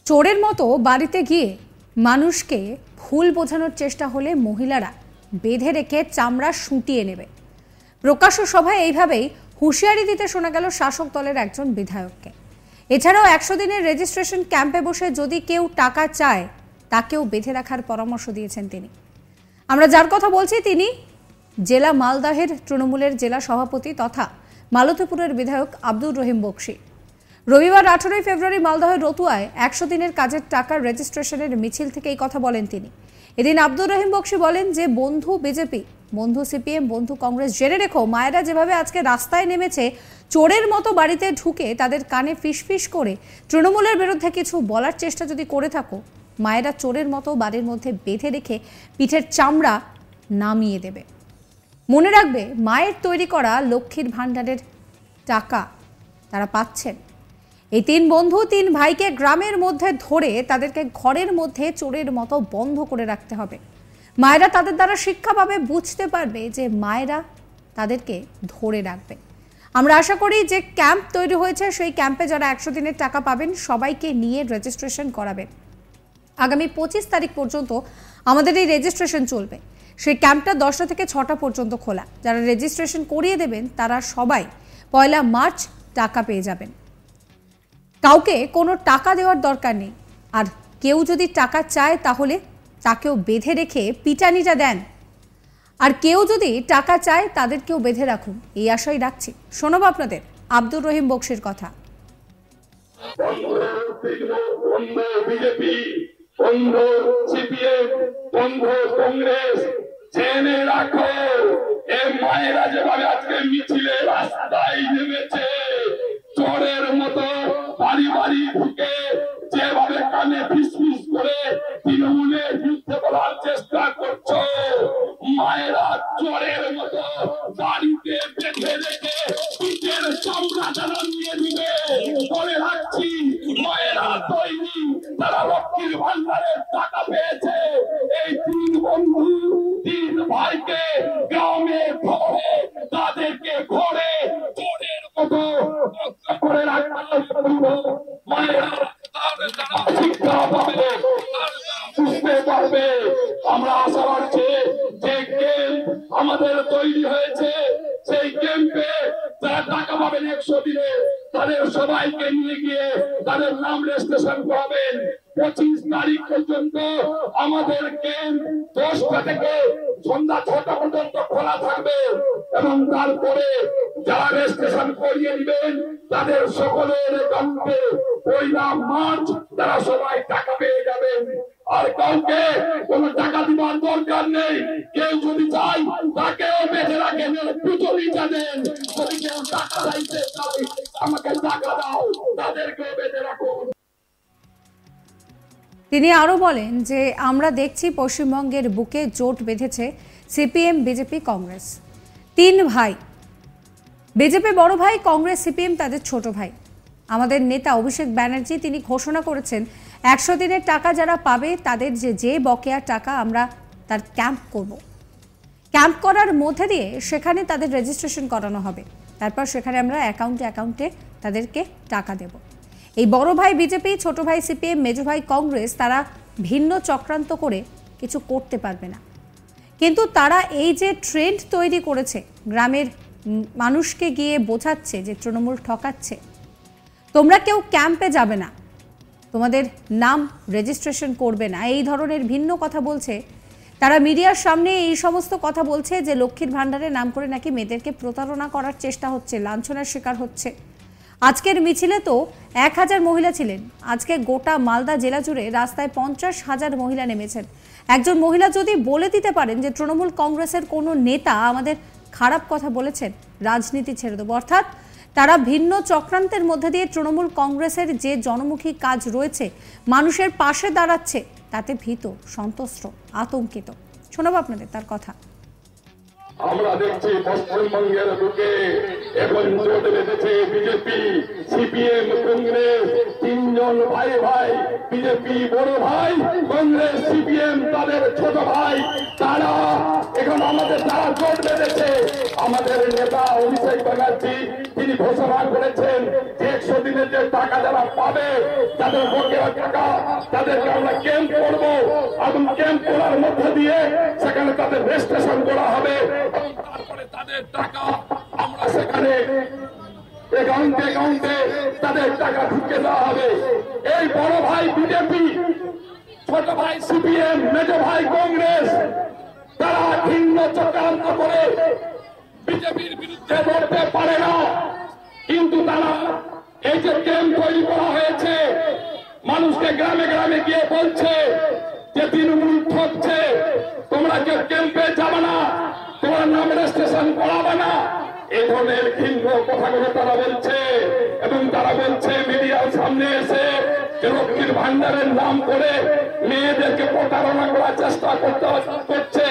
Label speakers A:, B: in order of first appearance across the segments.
A: চোরের মতো বাড়িতে গিয়ে মানুষকে ভুল বোঝানোর চেষ্টা হলে মহিলারা বেঁধে রেখে চামড়া সুটিয়ে নেবে। প্রকাশ্য সভায় এইভাবেই হুঁশিয়ারি দিতে শোনা গেল শাসক দলের একজন বিধায়ককে। এছাড়াও 100 দিনের রেজিস্ট্রেশন ক্যাম্পে বসে যদি কেউ টাকা চায় তাকেও বেঁধে রাখার পরামর্শ দিয়েছেন তিনি। আমরা যার কথা বলছি তিনি জেলা মালদহের তৃণমূলের জেলা সভাপতি তথা মালতীপুরের বিধায়ক আব্দুর রহিম বক্সি। রবিবার 18 ফেব্রুয়ারি মালদহের রতুয়ায় 100 দিনের কাজের টাকার রেজিস্ট্রেশনের মিছিল থেকে এই কথা বলেন তিনি। এদিন আব্দুর রহিম বক্সি বলেন যে বন্ধু বিজেপি, বন্ধু সিপিএম, বন্ধু কংগ্রেস, জেনে রেখো মায়েরা যেভাবে আজকে রাস্তায় নেমেছে চোরের মতো বাড়িতে ঢুকে তাদের কানে ফিসফিস করে তৃণমূলের বিরুদ্ধে কিছু বলার চেষ্টা যদি করে থাকো, মায়েরা চোরের মতো বাড়ির মধ্যে বেঁধে রেখে পিঠের চামড়া নামিয়ে দেবে। মনে রাখবে, মায়ের তৈরি করা লক্ষ্মীর ভাণ্ডারের টাকা তারা পাচ্ছেন। এই 3 বন্ধু 3 ভাইকে গ্রামের মধ্যে ধরে তাদেরকে ঘরের মধ্যে চোরের মতো বন্ধ করে রাখতে হবে। মায়েরা তাদের দ্বারা শিক্ষা পাবে, বুঝতে পারবে যে মায়েরা তাদেরকে ধরে রাখবে। আমরা আশা করি যে ক্যাম্প তৈরি হয়েছে সেই ক্যাম্পে যারা 100 দিনের টাকা পাবেন সবাইকে নিয়ে রেজিস্ট্রেশন করাবেন। আগামী 25 তারিখ পর্যন্ত আমাদের এই রেজিস্ট্রেশন চলবে। সেই ক্যাম্পটা 10টা থেকে 6টা পর্যন্ত খোলা। যারা রেজিস্ট্রেশন করিয়ে দেবেন তারা সবাই 1 মার্চ টাকা পেয়ে যাবেন। কাউকে কোনো টাকা দেওয়ার দরকার নেই। আর কেউ যদি টাকা চায় তাহলে তাকেও বেঁধে রেখে পিটানিটা দেন। আর কেউ যদি টাকা চায় তাদেরকেও বেঁধে রাখুন, এই আশাই রাখছি। শোনাবো আপনাদের আব্দুর রহিম বক্সির কথা।
B: জেনে রাখো, এ মায়েরা যেভাবে আজকে মিছিলে রাস্তায় নেমেছে চোরের মতো বাড়ি বাড়ি ঢুকে যেভাবে কানে ফিসফিস করে তৃণমূলের বিরুদ্ধে বলার চেষ্টা করছো, মায়েরা চোরের মতো বাড়িতে বেঁধে রেখে পিঠের চামড়া যারা নিয়ে দিবে। বলে রাখছি, মায়েরা তৈরি, তারা লক্ষ্মীর ভান্ডারের টাকা পেয়েছে। এই 3 বন্ধু 3 ভাইকে গ্রামে ধরে তাদেরকে ঘরে চোরের মতো করে মায়েরা শিক্ষা পাবে, বুঝতে পারবে। আমরা আশা রাখছি যে ক্যাম্প আমাদের তৈরি হয়েছে, সেই ক্যাম্পে যারা টাকা পাবেন 100 দিনে তাদের সবাইকে নিয়ে গিয়ে তাদের নাম রেজিস্ট্রেশন করাবেন। 25 তারিখ পর্যন্ত আমাদের ক্যাম্প 10টা থেকে সন্ধ্যা 6টা পর্যন্ত খোলা থাকবে এবং তারপরে যারা রেজিস্ট্রেশন করিয়ে নেবেন তাদের সকলের অ্যাকাউন্টে 1 মার্চ তারা সবাই টাকা পেয়ে যাবেন। আর কাউকে কোনো টাকা দিবার দরকার নেই। কেউ যদি চায় তাকেও বেঁধে রাখেন, পিছলিটা দেন। যদি কেউ টাকা চাইতে চায় আমাকে টাকা দাও, তাদেরকেও বেঁধে রাখুন।
A: তিনি আরো বলেন যে আমরা দেখছি পশ্চিমবঙ্গের বুকে জোট বেঁধেছে সিপিএম, বিজেপি, কংগ্রেস। 3 ভাই, বিজেপি বড় ভাই, কংগ্রেস সিপিএম তাদের ছোট ভাই। আমাদের নেতা অভিষেক ব্যানার্জি তিনি ঘোষণা করেছেন 100 দিনের টাকা যারা পাবে তাদের যে বকেয়া টাকা আমরা তার ক্যাম্প করব। ক্যাম্প করার মধ্যে দিয়ে সেখানে তাদের রেজিস্ট্রেশন করানো হবে। তারপর সেখানে আমরা অ্যাকাউন্টে তাদেরকে টাকা দেব। এই বড় ভাই বিজেপি, ছোট ভাই সিপিএম, মেজো ভাই কংগ্রেস তারা ভিন্ন চক্রান্ত করে কিছু করতে পারবে না। কিন্তু তারা এই যে ট্রেন্ড তৈরি করেছে, গ্রামের মানুষকে গিয়ে বোঝাচ্ছে যে তৃণমূল ঠকাচ্ছে, তোমরা কেউ ক্যাম্পে যাবে না, তোমাদের নাম রেজিস্ট্রেশন করবে না, এই ধরনের ভিন্ন কথা বলছে। তারা মিডিয়ার সামনে এই সমস্ত কথা বলছে যে লক্ষ্মীর ভাণ্ডারের নাম করে নাকি মেয়েদেরকে প্রতারণা করার চেষ্টা হচ্ছে, লাঞ্ছনার শিকার হচ্ছে। আজকের মিছিলে তো 1000 মহিলা ছিলেন। আজকে গোটা মালদা জেলা জুড়ে রাস্তায় 50,000 মহিলা নেমেছেন। একজন মহিলা যদি বলে দিতে পারেন যে তৃণমূল কংগ্রেসের কোনো নেতা আমাদের খারাপ কথা বলেছেন, রাজনীতি ছেড়ে দেবো, অর্থাৎ তারা ভিন্ন চক্রান্তের মধ্যে দিয়ে তৃণমূল কংগ্রেসের যে জনমুখী কাজ রয়েছে, মানুষের পাশে দাঁড়াচ্ছে, তাতে ভীত, সন্ত্রস্ত, আতঙ্কিত। শোনাবো আপনাদের তার কথা।
B: আমরা দেখছি পশ্চিমবঙ্গের বুকে এখন জোট বেঁধেছে বিজেপি, সিপিএম, কংগ্রেস, তিনজন ভাই ভাই। বিজেপি বড় ভাই, কংগ্রেস, সিপিএম তাদের ছোট ভাই। তারা এখন আমাদের তারা জোট বেঁধেছে। আমাদের নেতা অভিষেক ব্যানার্জি তিনি ঘোষণা করেছেন যে 100 দিনের যে টাকা যারা পাবে, তাদের বকেয়া টাকা, তাদেরকে আমরা ক্যাম্প করবো এবং ক্যাম্প করার মধ্য দিয়ে সেখানে তাদের রেজিস্ট্রেশন করা হবে। তারপরে তাদের টাকা আমরা সেখানে অ্যাকাউন্টে তাদের টাকা ঢুকে দেওয়া হবে। এই বড় ভাই বিজেপি, ছোট ভাই সিপিএম, মেজ ভাই কংগ্রেস, তারা ভিন্ন চক্রান্ত করে বিজেপির বিরুদ্ধে লড়তে পারে না। কিন্তু তারা এই যে ক্যাম্প তৈরি করা হয়েছে, মানুষকে গ্রামে গ্রামে গিয়ে বলছে যে তৃণমূল ঠকছে, তোমরা কেউ ক্যাম্পে যাবে না, তোমার নাম রেজিস্ট্রেশন করাবে না। এই ধরনের ভিন্ন কথাগুলো তারা বলছে এবং তারা বলছে মিডিয়ার সামনে এসে যে লক্ষ্মীর ভান্ডারের নাম করে মেয়েদেরকে প্রতারণা করার চেষ্টা করছে,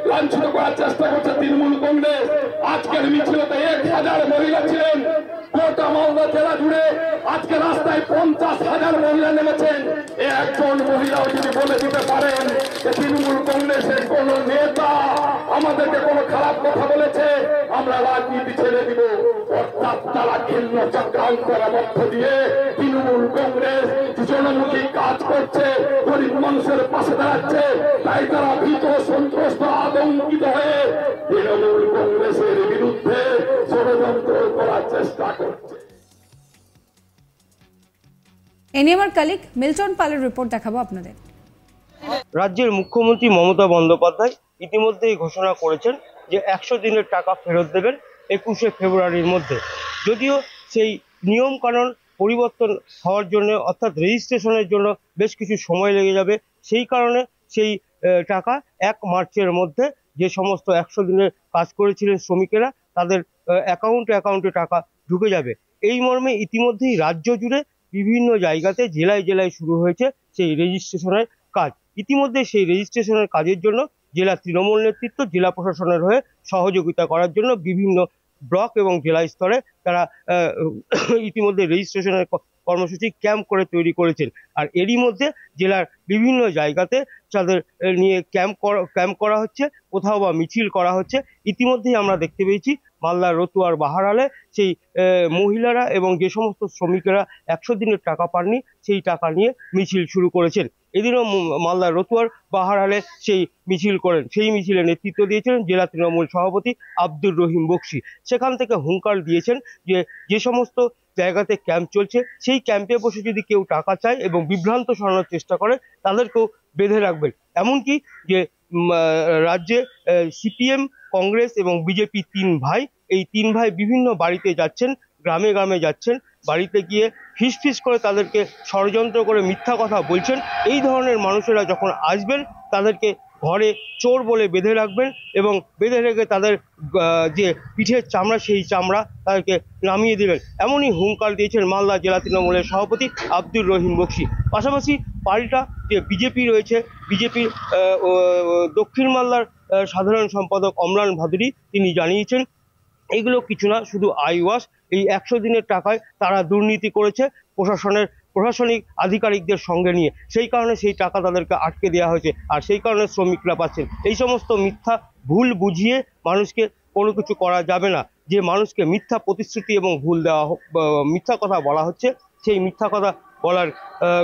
B: লাঞ্ছিত করার চেষ্টা করছে তৃণমূল কংগ্রেস। আজকের মিছিলে 1000 মহিলা ছিলেন। গোটা মালদা জেলা জুড়ে আজকে রাস্তায় 50,000 মহিলা নেমেছেন। একজন মহিলাও যদি বলে দিতে পারেন যে তৃণমূল কংগ্রেসের কোন নেতা আমাদেরকে কোনো খারাপ কথা বলেছে, আমরা রাজনীতি ছেড়ে দিব। অর্থাৎ তারা ভিন্ন চক্রান্তের মধ্য দিয়ে তৃণমূল কংগ্রেস জনমুখী কাজ করছে, গরিব মানুষের পাশে দাঁড়াচ্ছে। তাই তারা ভীত, সন্ত্রস্ত, আতঙ্কিত হয়ে তৃণমূল কংগ্রেসের বিরুদ্ধে ষড়যন্ত্র করার চেষ্টা করছে।
A: এ নিয়ে আমার কলিগ মিল্টন পালের রিপোর্ট দেখাবো আপনাদের।
C: রাজ্যের মুখ্যমন্ত্রী মমতা বন্দ্যোপাধ্যায় ইতিমধ্যেই ঘোষণা করেছেন যে 100 দিনের টাকা ফেরত দেবেন 21শে ফেব্রুয়ারির মধ্যে। যদিও সেই নিয়ম কানুন পরিবর্তন হওয়ার জন্য, অর্থাৎ রেজিস্ট্রেশনের জন্য বেশ কিছু সময় লেগে যাবে। সেই কারণে সেই টাকা 1 মার্চের মধ্যে যে সমস্ত 100 দিনের কাজ করেছিলেন শ্রমিকেরা, তাদের অ্যাকাউন্টে টাকা ঢুকে যাবে। এই মর্মে ইতিমধ্যেই রাজ্য জুড়ে বিভিন্ন জায়গাতে জেলায় জেলায় শুরু হয়েছে সেই রেজিস্ট্রেশনের কাজ। ইতিমধ্যে সেই রেজিস্ট্রেশনের কাজের জন্য জেলা তৃণমূল নেতৃত্ব জেলা প্রশাসনের হয়ে সহযোগিতা করার জন্য বিভিন্ন ব্লক এবং জেলা স্তরে তারা ইতিমধ্যে রেজিস্ট্রেশনের কর্মসূচি ক্যাম্প করে তৈরি করেছেন। আর এরই মধ্যে জেলার বিভিন্ন জায়গাতে তাদের নিয়ে ক্যাম্প করা হচ্ছে, কোথাও বা মিছিল করা হচ্ছে। ইতিমধ্যেই আমরা দেখতে পেয়েছি মালদার রতুয়ার বাহারালে সেই মহিলারা এবং যে সমস্ত শ্রমিকেরা 100 দিনের টাকা পাননি, সেই টাকা নিয়ে মিছিল শুরু করেছেন। এদিনও মালদার রতুয়ার বাহারালে সেই মিছিল করেন। সেই মিছিলে নেতৃত্ব দিয়েছিলেন জেলা তৃণমূল সভাপতি আব্দুর রহিম বক্সি। সেখান থেকে হুঙ্কার দিয়েছেন যে সমস্ত জায়গাতে ক্যাম্প চলছে, সেই ক্যাম্পে বসে যদি কেউ টাকা চায় এবং বিভ্রান্ত সরানোর চেষ্টা করে, তাদেরকেও বেঁধে রাখবেন। এমনকি যে রাজ্যে সিপিএম, কংগ্রেস এবং বিজেপি 3 ভাই, এই 3 ভাই বিভিন্ন বাড়িতে যাচ্ছেন, গ্রামে গ্রামে যাচ্ছেন, বাড়িতে গিয়ে ফিস করে তাদেরকে ষড়যন্ত্র করে মিথ্যা কথা বলছেন। এই ধরনের মানুষেরা যখন আসবেন, তাদেরকে ঘরে চোর বলে বেঁধে রাখবেন এবং বেঁধে রেখে তাদের যে পিঠের চামড়া, সেই চামড়া তাদেরকে নামিয়ে দেবেন। এমনই হুঙ্কার দিয়েছেন মালদা জেলা তৃণমূলের সভাপতি আব্দুর রহিম বক্সি। পাশাপাশি পাল্টা যে বিজেপি রয়েছে, বিজেপির দক্ষিণ মালদার সাধারণ সম্পাদক অম্লান ভাদুরী তিনি জানিয়েছেন এগুলো কিছু না, শুধু আইওয়াশ। এই 100 দিনের টাকায় তারা দুর্নীতি করেছে প্রশাসনিক আধিকারিকদের সঙ্গে নিয়ে, সেই কারণে সেই টাকা তাদেরকে আটকে দেওয়া হয়েছে, আর সেই কারণে শ্রমিকরা পাচ্ছেন। এই সমস্ত মিথ্যা ভুল বুঝিয়ে মানুষকে কোনো কিছু করা যাবে না। যে মানুষকে মিথ্যা প্রতিশ্রুতি এবং মিথ্যা কথা বলা হচ্ছে, সেই মিথ্যা কথা বলার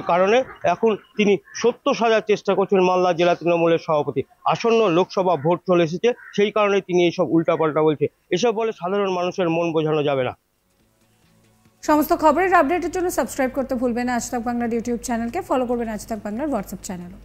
C: কারণে এখন তিনি সত্য সাজার চেষ্টা করছেন মালদা জেলা তৃণমূলের সভাপতি। আসন্ন লোকসভা ভোট চলে এসেছে, সেই কারণে তিনি এইসব উল্টাপাল্টা বলছে। এসব বলে সাধারণ মানুষের মন বোঝানো যাবে না।
A: সমস্ত খবরের আপডেটের জন্য সাবস্ক্রাইব করতে ভুলবেন না আজ তাক বাংলার ইউটিউব চ্যানেলকে, ফলো করবেন আজ তাক বাংলার হোয়াটসঅ্যাপ চ্যানেলও।